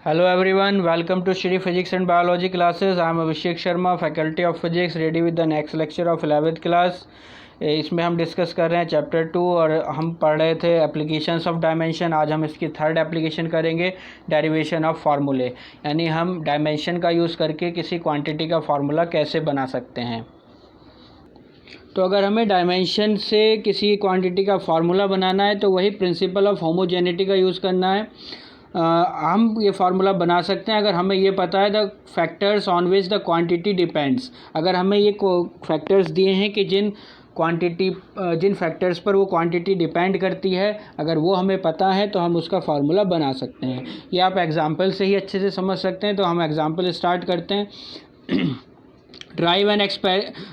Hello everyone, welcome to Shri Physics and Biology classes. I am Abhishek Sharma, Faculty of Physics, ready with the next lecture of 11th class. इसमें हम discuss कर रहे हैं chapter 2 और हम पढ़ रहे थे एप्लीकेशंस ऑफ डायमेंशन। आज हम इसकी थर्ड एप्लीकेशन करेंगे, डेरिवेशन ऑफ फार्मूले, यानी हम डायमेंशन का यूज़ करके किसी क्वांटिटी का फार्मूला कैसे बना सकते हैं। तो अगर हमें डायमेंशन से किसी क्वांटिटी का फार्मूला बनाना है तो वही प्रिंसिपल ऑफ होमोजेनिटी का यूज़ करना है। हम ये फार्मूला बना सकते हैं अगर हमें ये पता है the factors on which the quantity depends. अगर हमें ये फैक्टर्स दिए हैं कि जिन फैक्टर्स पर वो क्वांटिटी डिपेंड करती है, अगर वो हमें पता है तो हम उसका फार्मूला बना सकते हैं। ये आप एग्जांपल से ही अच्छे से समझ सकते हैं। तो हम एग्जांपल स्टार्ट करते हैं। Derive an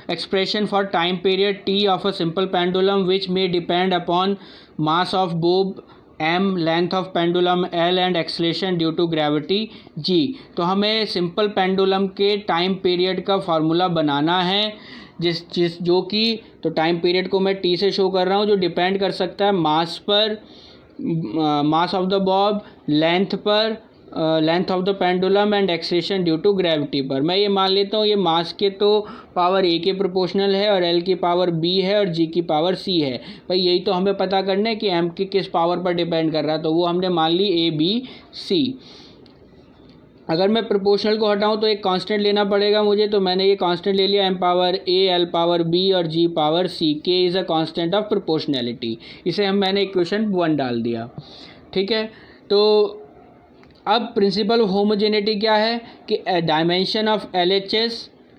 expression for time period t of a simple pendulum which may depend upon mass of bob m, length of pendulum l and acceleration due to gravity g। तो हमें simple pendulum के time period का formula बनाना है जो कि तो time period को मैं t से शो कर रहा हूँ, जो डिपेंड कर सकता है मास पर, mass of the bob, length पर, length of the pendulum and acceleration due to gravity पर। मैं ये मान लेता हूँ ये मास के तो पावर ए के प्रोपोर्शनल है और एल की पावर बी है और जी की पावर सी है। भाई यही तो हमें पता करना है कि एम की किस पावर पर डिपेंड कर रहा है, तो वो हमने मान ली ए बी सी। अगर मैं प्रोपोर्शनल को हटाऊं तो एक कांस्टेंट लेना पड़ेगा मुझे, तो मैंने ये कांस्टेंट ले लिया, एम पावर ए, एल पावर बी और जी पावर सी। के is a constant of proportionality. इसे मैंने इक्वेशन 1 डाल दिया। ठीक है, तो अब प्रिंसिपल ऑफ होमोजेनिटी क्या है कि dimension of LHS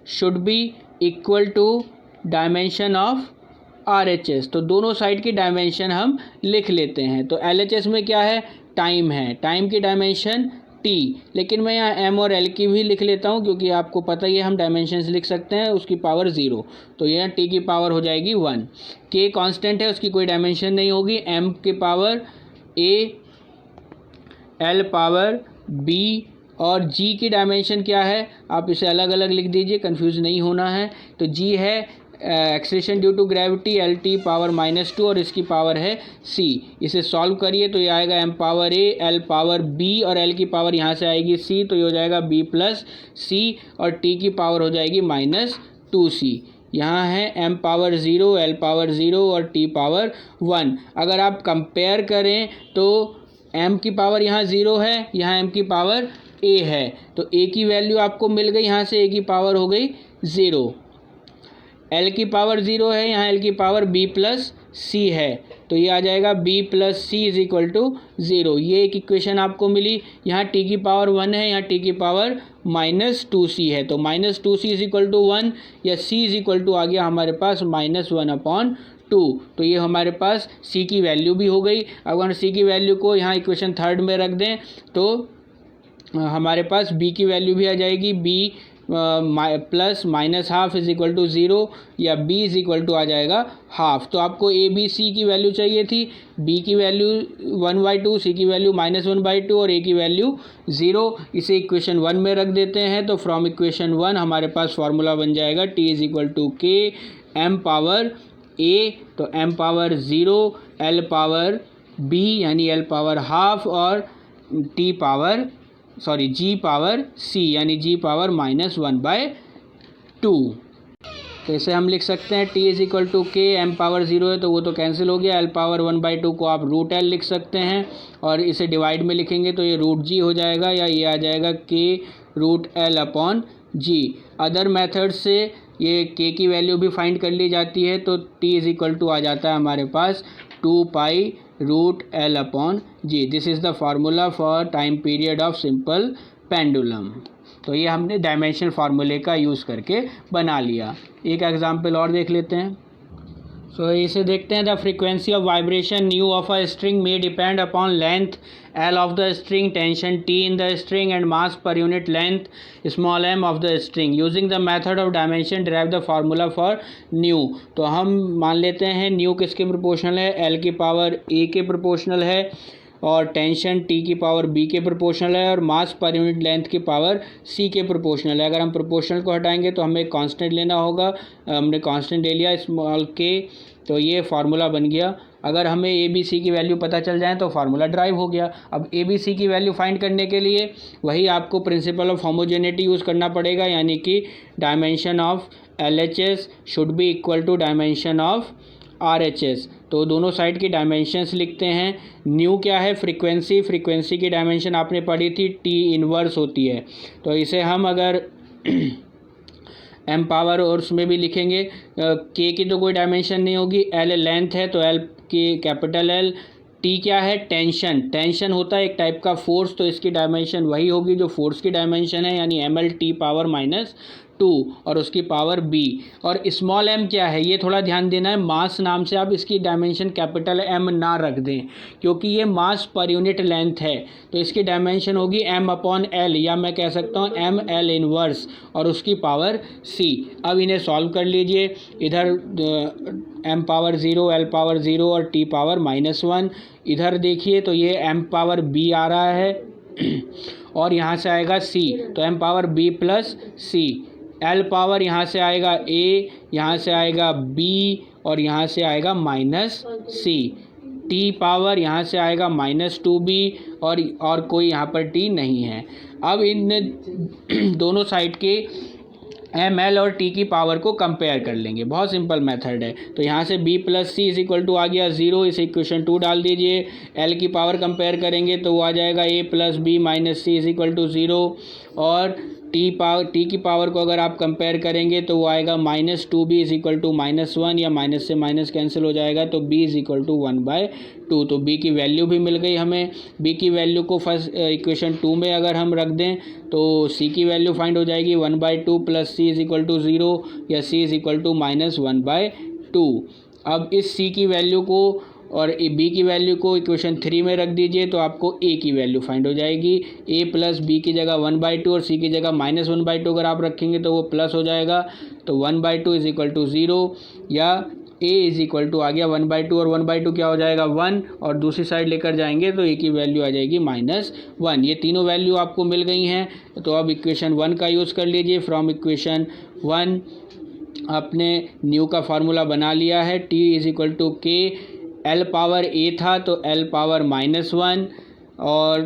should be equal to dimension of RHS। तो दोनों साइड की डायमेंशन हम लिख लेते हैं। तो LHS में क्या है, टाइम है, टाइम की डायमेंशन T, लेकिन मैं यहाँ M और L की भी लिख लेता हूँ क्योंकि आपको पता ही है हम डायमेंशंस लिख सकते हैं, उसकी पावर 0, तो यहाँ T की पावर हो जाएगी 1। K कांस्टेंट है, उसकी कोई डायमेंशन नहीं होगी। M की power A, L power B और जी की डायमेंशन क्या है, आप इसे अलग अलग लिख दीजिए, कंफ्यूज नहीं होना है। तो जी है acceleration due to gravity, L T power -2 और इसकी पावर है सी। इसे सॉल्व करिए तो ये आएगा एम पावर ए, एल पावर बी और एल की पावर यहाँ से आएगी सी, तो ये हो जाएगा बी प्लस सी और टी की पावर हो जाएगी -2c। यहाँ है m पावर 0, l पावर 0 और t पावर 1। अगर आप कंपेयर करें तो m की पावर यहाँ 0 है, यहाँ m की पावर a है, तो a की वैल्यू आपको मिल गई, यहाँ से a की पावर हो गई 0। l की पावर 0 है, यहाँ l की पावर b प्लस c है, तो ये आ जाएगा b plus C is equal to 0। ये एक इक्वेशन आपको मिली। यहाँ t की पावर 1 है, यहाँ t की पावर -2c है, तो -2c इज इक्वल टू 1 या c इज इक्वल टू आ गया हमारे पास -1/2। तो ये हमारे पास c की वैल्यू भी हो गई। अगर c की वैल्यू को यहाँ इक्वेशन 3 में रख दें तो हमारे पास b की वैल्यू भी आ जाएगी, b plus -1/2 is equal to 0 या b इज इक्वल टू आ जाएगा हाफ। तो आपको a b c की वैल्यू चाहिए थी, b की वैल्यू 1/2, c की वैल्यू -1/2 और a की वैल्यू 0। इसे इक्वेशन 1 में रख देते हैं, तो फ्रॉम इक्वेशन 1 हमारे पास फार्मूला बन जाएगा t इज इक्वल टू के m पावर a, तो m power 0, l power b यानी l पावर हाफ और g पावर c यानी g पावर -1/2। तो इसे हम लिख सकते हैं t इज इक्वल टू के, m पावर 0 है तो वो तो कैंसिल हो गया, l पावर 1/2 को आप √l लिख सकते हैं और इसे डिवाइड में लिखेंगे तो ये √g हो जाएगा या ये आ जाएगा k√l/g। अदर मेथड से ये k की वैल्यू भी फाइंड कर ली जाती है, तो t इज इक्वल टू आ जाता है हमारे पास 2π√l/g। This is the formula for time period of simple pendulum. तो ये हमने डायमेंशन फार्मूले का यूज़ करके बना लिया। एक एग्जांपल और देख लेते हैं। सो इसे देखते हैं। The frequency of vibration new of a string may depend upon length L of the string, tension T in the string and mass per unit length small m of the string. Using the method of dimension derive the formula for new. तो हम मान लेते हैं new किसके proportional है, L की power ए के proportional है और टेंशन टी की पावर बी के प्रोपोर्शनल है और मास पर यूनिट लेंथ की पावर सी के प्रोपोर्शनल है। अगर हम प्रोपोर्शनल को हटाएंगे तो हमें कांस्टेंट लेना होगा, हमने कांस्टेंट ले लिया स्मॉल के, तो ये फार्मूला बन गया अगर हमें ए बी सी की वैल्यू पता चल जाए तो फार्मूला ड्राइव हो गया। अब ए बी सी की वैल्यू फाइंड करने के लिए वही आपको प्रिंसिपल ऑफ होमोजेनिटी यूज़ करना पड़ेगा, यानी कि dimension of LHS should be equal to dimension of RHS। तो दोनों साइड की डायमेंशंस लिखते हैं। न्यू क्या है? फ्रीक्वेंसी। फ्रीक्वेंसी की डायमेंशन आपने पढ़ी थी, T इनवर्स होती है। तो इसे हम अगर m पावर और उसमें भी लिखेंगे, k की तो कोई डायमेंशन नहीं होगी, l लेंथ है तो l की कैपिटल L। T क्या है? टेंशन। टेंशन होता है एक टाइप का फोर्स, तो इसकी डायमेंशन वही होगी जो फोर्स की डायमेंशन है, यानी ml पावर -2 और उसकी पावर b। और स्मॉल m क्या है? ये थोड़ा ध्यान देना है, मास नाम से आप इसकी डायमेंशन कैपिटल M ना रख दें, क्योंकि ये मास पर यूनिट लेंथ है। तो इसकी डायमेंशन होगी m/L, या मैं कह सकता हूँ ml इनवर्स और उसकी पावर c। अब इन्हें सॉल्व कर लीजिए। इधर m पावर 0, l पावर 0 और t पावर -1। इधर देखिए तो ये m पावर b आ रहा है और यहाँ से आएगा c, तो m power b plus c। l power यहाँ से आएगा a, यहाँ से आएगा b और यहाँ से आएगा -c। t पावर यहाँ से आएगा -2b और कोई यहाँ पर t नहीं है। अब इन दोनों साइड के m, l और t की पावर को कंपेयर कर लेंगे। बहुत सिंपल मेथड है। तो यहाँ से b plus C is equal to आ गया 0, इस इक्वेशन 2 डाल दीजिए। l की पावर कंपेयर करेंगे तो वो आ जाएगा a plus B minus C is equal to 0, और t की पावर को अगर आप कंपेयर करेंगे तो वो आएगा -2b इज इक्वल टू -1, या माइनस से माइनस कैंसिल हो जाएगा तो b इज इक्वल टू 1/2। तो b की वैल्यू भी मिल गई हमें। b की वैल्यू को फर्स्ट इक्वेशन 2 में अगर हम रख दें तो c की वैल्यू फाइंड हो जाएगी 1/2 plus c is equal to 0, या c इज इक्वल टू -1/2। अब इस c की वैल्यू को और b की वैल्यू को इक्वेशन 3 में रख दीजिए तो आपको a की वैल्यू फाइंड हो जाएगी। a प्लस b की जगह 1/2 और c की जगह -1/2 अगर आप रखेंगे तो वो प्लस हो जाएगा। तो 1/2 इज इक्वल टू 0, या a इज इक्वल टू आ गया 1/2 और 1/2 क्या हो जाएगा 1, और दूसरी साइड लेकर जाएंगे तो a की वैल्यू आ जाएगी -1। ये तीनों वैल्यू आपको मिल गई हैं। तो अब इक्वेशन 1 का यूज़ कर लीजिए। फ्रॉम इक्वेशन 1 आपने न्यू का फार्मूला बना लिया है। t is equal to k, l power a था तो l पावर -1, और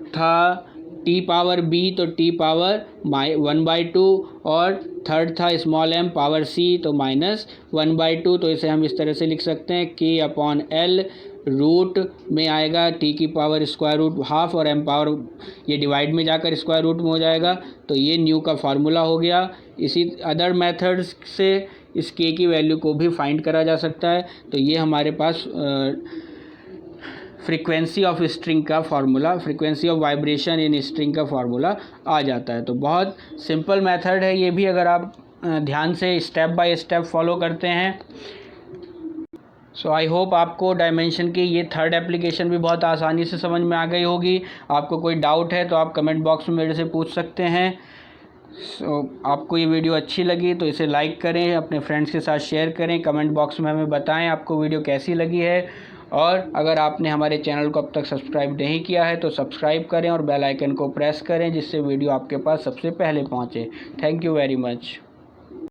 था t पावर b तो t पावर 1/2, और थर्ड था स्मॉल m पावर c तो -1/2। तो इसे हम इस तरह से लिख सकते हैं k/L रूट में आएगा t की पावर स्क्वायर रूट हाफ, और m पावर ये डिवाइड में जाकर स्क्वायर रूट में हो जाएगा। तो ये न्यू का फार्मूला हो गया। इसी अदर मेथड्स से इस k की वैल्यू को भी फाइंड करा जा सकता है। तो ये हमारे पास फ्रीक्वेंसी ऑफ स्ट्रिंग का formula, frequency of vibration in string का फार्मूला आ जाता है। तो बहुत सिंपल मेथड है ये भी, अगर आप ध्यान से स्टेप बाय स्टेप फॉलो करते हैं। सो आई होप आपको डायमेंशन की ये थर्ड एप्लीकेशन भी बहुत आसानी से समझ में आ गई होगी। आपको कोई डाउट है तो आप कमेंट बॉक्स में मेरे से पूछ सकते हैं। आपको ये वीडियो अच्छी लगी तो इसे लाइक करें, अपने फ्रेंड्स के साथ शेयर करें, कमेंट बॉक्स में हमें बताएं आपको वीडियो कैसी लगी है। और अगर आपने हमारे चैनल को अब तक सब्सक्राइब नहीं किया है तो सब्सक्राइब करें और बेल आइकन को प्रेस करें, जिससे वीडियो आपके पास सबसे पहले पहुंचे। Thank you very much.